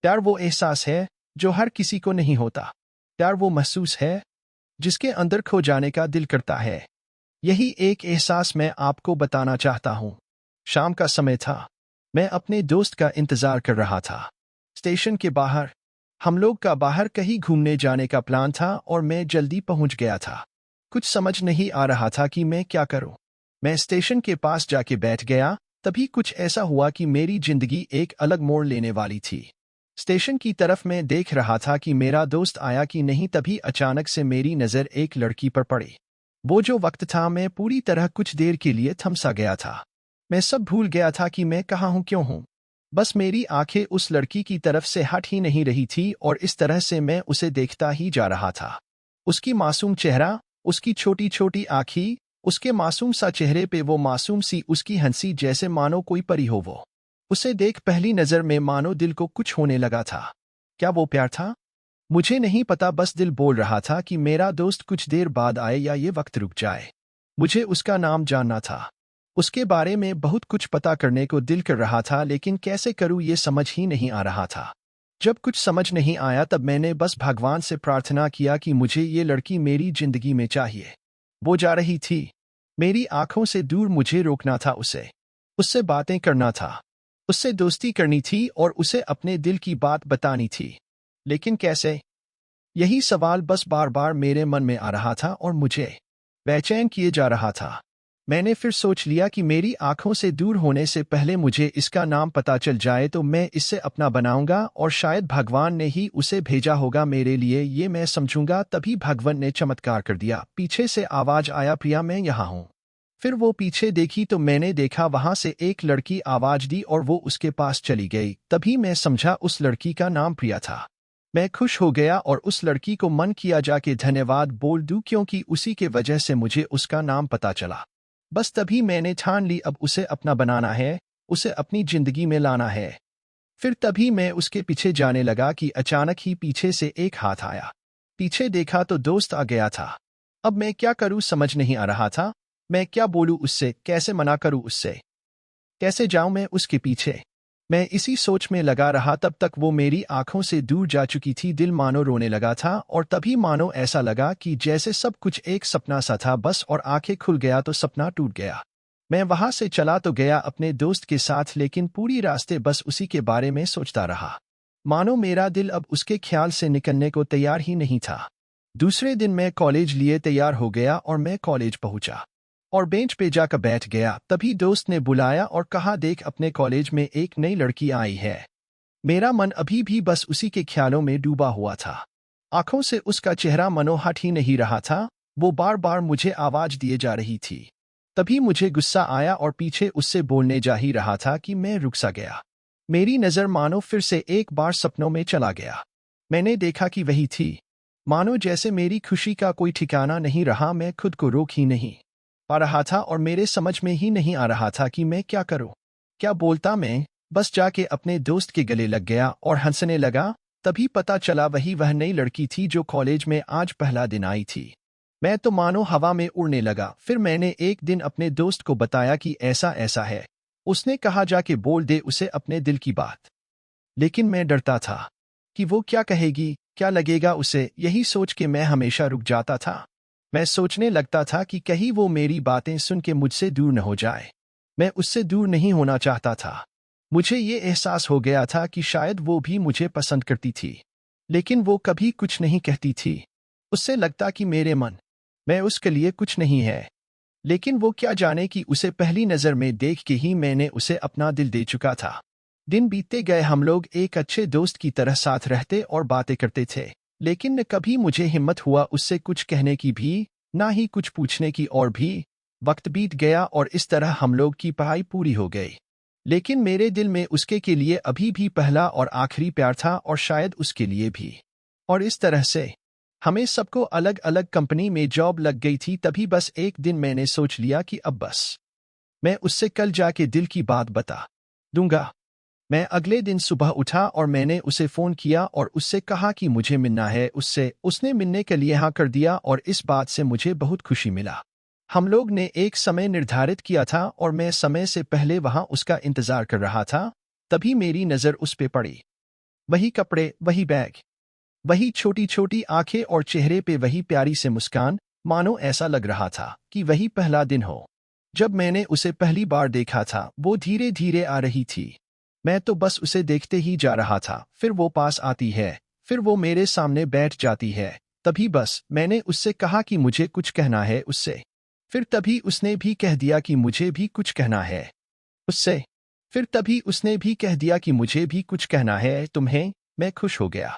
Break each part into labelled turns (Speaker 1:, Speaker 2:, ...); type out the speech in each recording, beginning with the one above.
Speaker 1: प्यार वो एहसास है जो हर किसी को नहीं होता। प्यार वो महसूस है जिसके अंदर खो जाने का दिल करता है। यही एक एहसास मैं आपको बताना चाहता हूँ। शाम का समय था। मैं अपने दोस्त का इंतजार कर रहा था। स्टेशन के बाहर। हम लोग का बाहर कहीं घूमने जाने का प्लान था और मैं जल्दी पहुंच गया था। कुछ समझ नहीं आ रहा था कि मैं क्या करूं। मैं स्टेशन के पास जाके बैठ गया। तभी कुछ ऐसा हुआ कि मेरी जिंदगी एक अलग मोड़ लेने वाली थी। स्टेशन की तरफ मैं देख रहा था कि मेरा दोस्त आया कि नहीं, तभी अचानक से मेरी नज़र एक लड़की पर पड़ी। वो जो वक्त था, मैं पूरी तरह कुछ देर के लिए थम सा गया था। मैं सब भूल गया था कि मैं कहाँ हूँ, क्यों हूँ। बस मेरी आंखें उस लड़की की तरफ से हट ही नहीं रही थी और इस तरह से मैं उसे देखता ही जा रहा था। उसकी मासूम चेहरा, उसकी छोटी छोटी आँखें, उसके मासूम सा चेहरे पे वो मासूम सी उसकी हंसी, जैसे मानो कोई परी हो वो। उसे देख पहली नज़र में मानो दिल को कुछ होने लगा था। क्या वो प्यार था? मुझे नहीं पता, बस दिल बोल रहा था कि मेरा दोस्त कुछ देर बाद आए या ये वक्त रुक जाए। मुझे उसका नाम जानना था। उसके बारे में बहुत कुछ पता करने को दिल कर रहा था, लेकिन कैसे करूं ये समझ ही नहीं आ रहा था। जब कुछ समझ नहीं आया तब मैंने बस भगवान से प्रार्थना किया कि मुझे ये लड़की मेरी जिंदगी में चाहिए। वो जा रही थी। मेरी आंखों से दूर मुझे रोकना था उसे। उससे बातें करना था। उससे दोस्ती करनी थी और उसे अपने दिल की बात बतानी थी। लेकिन कैसे? यही सवाल बस बार बार मेरे मन में आ रहा था और मुझे बेचैन किए जा रहा था। मैंने फिर सोच लिया कि मेरी आंखों से दूर होने से पहले मुझे इसका नाम पता चल जाए तो मैं इससे अपना बनाऊंगा और शायद भगवान ने ही उसे भेजा होगा मेरे लिए, ये मैं समझूंगा। तभी भगवान ने चमत्कार कर दिया। पीछे से आवाज आया, प्रिया मैं यहाँ हूँ। फिर वो पीछे देखी तो मैंने देखा वहां से एक लड़की आवाज दी और वो उसके पास चली गई। तभी मैं समझा उस लड़की का नाम प्रिया था। मैं खुश हो गया और उस लड़की को मन किया जाके धन्यवाद बोल दूं, क्योंकि उसी के वजह से मुझे उसका नाम पता चला। बस तभी मैंने ठान ली अब उसे अपना बनाना है, उसे अपनी जिंदगी में लाना है। फिर तभी मैं उसके पीछे जाने लगा कि अचानक ही पीछे से एक हाथ आया। पीछे देखा तो दोस्त आ गया था। अब मैं क्या करूं समझ नहीं आ रहा था। मैं क्या बोलूं उससे, कैसे मना करूं उससे, कैसे जाऊं मैं उसके पीछे। मैं इसी सोच में लगा रहा तब तक वो मेरी आंखों से दूर जा चुकी थी। दिल मानो रोने लगा था और तभी मानो ऐसा लगा कि जैसे सब कुछ एक सपना सा था बस, और आंखें खुल गया तो सपना टूट गया। मैं वहां से चला तो गया अपने दोस्त के साथ, लेकिन पूरी रास्ते बस उसी के बारे में सोचता रहा। मानो मेरा दिल अब उसके ख्याल से निकलने को तैयार ही नहीं था। दूसरे दिन मैं कॉलेज लिए तैयार हो गया और मैं कॉलेज पहुंचा और बेंच पे जाकर बैठ गया। तभी दोस्त ने बुलाया और कहा, देख अपने कॉलेज में एक नई लड़की आई है। मेरा मन अभी भी बस उसी के ख्यालों में डूबा हुआ था। आंखों से उसका चेहरा मनो हट ही नहीं रहा था। वो बार बार मुझे आवाज दिए जा रही थी। तभी मुझे गुस्सा आया और पीछे उससे बोलने जा ही रहा था कि मैं रुक सा गया। मेरी नज़र मानो फिर से एक बार सपनों में चला गया। मैंने देखा कि वही थी। मानो जैसे मेरी खुशी का कोई ठिकाना नहीं रहा। मैं खुद को रोक ही नहीं पा रहा था और मेरे समझ में ही नहीं आ रहा था कि मैं क्या करूं, क्या बोलता। मैं बस जाके अपने दोस्त के गले लग गया और हंसने लगा। तभी पता चला वह नई लड़की थी जो कॉलेज में आज पहला दिन आई थी। मैं तो मानो हवा में उड़ने लगा। फिर मैंने एक दिन अपने दोस्त को बताया कि ऐसा ऐसा है। उसने कहा, जाके बोल दे उसे अपने दिल की बात। लेकिन मैं डरता था कि वो क्या कहेगी, क्या लगेगा उसे। यही सोच के मैं हमेशा रुक जाता था। मैं सोचने लगता था कि कहीं वो मेरी बातें सुन के मुझसे दूर न हो जाए। मैं उससे दूर नहीं होना चाहता था। मुझे ये एहसास हो गया था कि शायद वो भी मुझे पसंद करती थी, लेकिन वो कभी कुछ नहीं कहती थी। उससे लगता कि मेरे मन मैं उसके लिए कुछ नहीं है। लेकिन वो क्या जाने कि उसे पहली नज़र में देख के ही मैंने उसे अपना दिल दे चुका था। दिन बीतते गए, हम लोग एक अच्छे दोस्त की तरह साथ रहते और बातें करते थे, लेकिन न कभी मुझे हिम्मत हुआ उससे कुछ कहने की भी, ना ही कुछ पूछने की। और भी वक्त बीत गया और इस तरह हम लोग की पढ़ाई पूरी हो गई। लेकिन मेरे दिल में उसके के लिए अभी भी पहला और आखिरी प्यार था और शायद उसके लिए भी। और इस तरह से हमें सबको अलग अलग कंपनी में जॉब लग गई थी। तभी बस एक दिन मैंने सोच लिया कि अब बस मैं उससे कल जाके दिल की बात बता दूंगा। मैं अगले दिन सुबह उठा और मैंने उसे फ़ोन किया और उससे कहा कि मुझे मिलना है उससे। उसने मिलने के लिए हाँ कर दिया और इस बात से मुझे बहुत खुशी मिला। हम लोग ने एक समय निर्धारित किया था और मैं समय से पहले वहाँ उसका इंतज़ार कर रहा था। तभी मेरी नज़र उस पे पड़ी। वही कपड़े, वही बैग, वही छोटी छोटी आंखें और चेहरे पे वही प्यारी से मुस्कान, मानो ऐसा लग रहा था कि वही पहला दिन हो जब मैंने उसे पहली बार देखा था। वो धीरे धीरे आ रही थी। मैं तो बस उसे देखते ही जा रहा था। फिर वो पास आती है, फिर वो मेरे सामने बैठ जाती है। तभी बस मैंने उससे कहा कि मुझे कुछ कहना है उससे। फिर तभी उसने भी कह दिया कि मुझे भी कुछ कहना है उससे। फिर तभी उसने भी कह दिया कि मुझे भी कुछ कहना है तुम्हें। मैं खुश हो गया।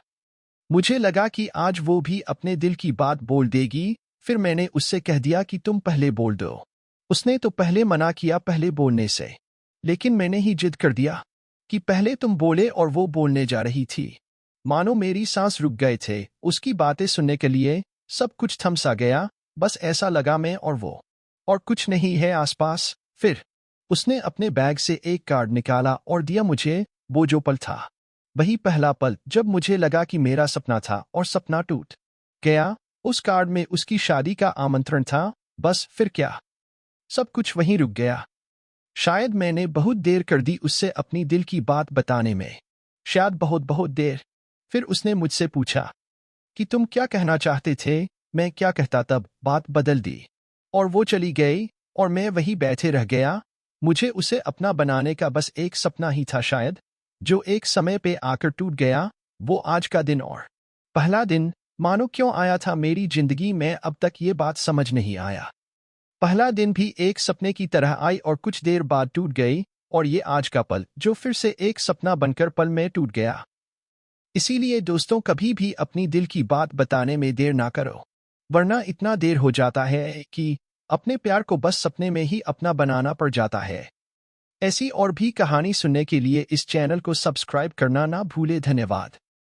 Speaker 1: मुझे लगा कि आज वो भी अपने दिल की बात बोल देगी। फिर मैंने उससे कह दिया कि तुम पहले बोल दो। उसने तो पहले मना किया पहले बोलने से, लेकिन मैंने ही जिद कर दिया कि पहले तुम बोले और वो बोलने जा रही थी। मानो मेरी सांस रुक गए थे उसकी बातें सुनने के लिए। सब कुछ थम सा गया। बस ऐसा लगा मैं और वो, और कुछ नहीं है आसपास। फिर उसने अपने बैग से एक कार्ड निकाला और दिया मुझे। वो जो पल था, वही पहला पल जब मुझे लगा कि मेरा सपना था और सपना टूट गया। उस कार्ड में उसकी शादी का आमंत्रण था। बस फिर क्या, सब कुछ वहीं रुक गया। शायद मैंने बहुत देर कर दी उससे अपनी दिल की बात बताने में, शायद बहुत बहुत देर। फिर उसने मुझसे पूछा कि तुम क्या कहना चाहते थे। मैं क्या कहता, तब बात बदल दी और वो चली गई और मैं वहीं बैठे रह गया। मुझे उसे अपना बनाने का बस एक सपना ही था शायद, जो एक समय पे आकर टूट गया। वो आज का दिन और पहला दिन मानो क्यों आया था मेरी जिंदगी में, अब तक ये बात समझ नहीं आया। पहला दिन भी एक सपने की तरह आई और कुछ देर बाद टूट गई, और ये आज का पल जो फिर से एक सपना बनकर पल में टूट गया। इसीलिए दोस्तों, कभी भी अपनी दिल की बात बताने में देर ना करो, वरना इतना देर हो जाता है कि अपने प्यार को बस सपने में ही अपना बनाना पड़ जाता है। ऐसी और भी कहानी सुनने के लिए इस चैनल को सब्सक्राइब करना ना भूले। धन्यवाद।